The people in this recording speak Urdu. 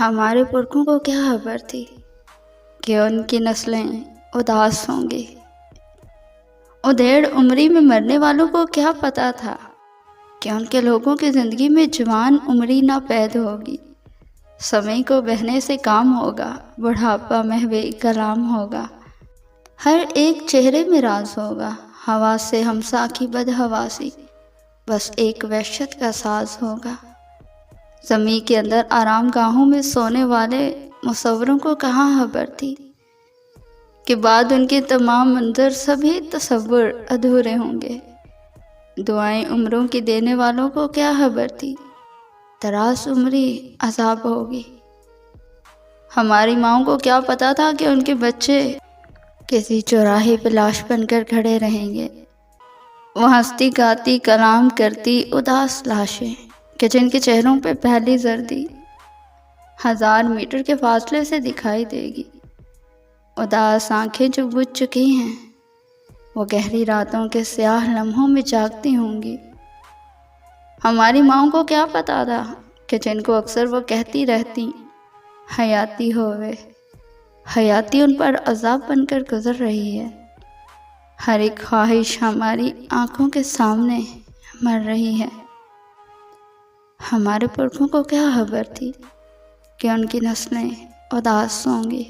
ہمارے پرکھوں کو کیا خبر تھی کہ ان کی نسلیں اداس ہوں گی۔ ادھیڑ عمری میں مرنے والوں کو کیا پتا تھا کہ ان کے لوگوں کی زندگی میں جوان عمری ناپید ہوگی۔ سمے کو بہنے سے کام ہوگا، بڑھاپا محو کلام ہوگا۔ ہر ایک چہرے میں راز ہوگا، ہوا سے ہمسا کی بدحواسی بس ایک وحشت کا ساز ہوگا۔ زمین کے اندر آرام گاہوں میں سونے والے مصوروں کو کہاں خبر تھی کہ بعد ان کے تمام منظر سبھی تصور ادھورے ہوں گے۔ دعائیں عمروں کی دینے والوں کو کیا خبر تھی دراز عمری عذاب ہوگی۔ ہماری ماؤں کو کیا پتا تھا کہ ان کے بچے کسی چوراہے پہ لاش بن کر کھڑے رہیں گے۔ وہ ہنستی گاتی کلام کرتی اداس لاشیں کہ جن کے چہروں پہ پہلی زردی 1000 میٹر کے فاصلے سے دکھائی دے گی۔ اداس آنکھیں جو بجھ چکی ہیں وہ گہری راتوں کے سیاہ لمحوں میں جاگتی ہوں گی۔ ہماری ماؤں کو کیا پتا تھا کہ جن کو اکثر وہ کہتی رہتی حیاتی ہوئے، حیاتی ان پر عذاب بن کر گزر رہی ہے۔ ہر ایک خواہش ہماری آنکھوں کے سامنے مر رہی ہے۔ ہمارے پرکھوں کو کیا خبر تھی کہ ان کی نسلیں اداس ہوں گی۔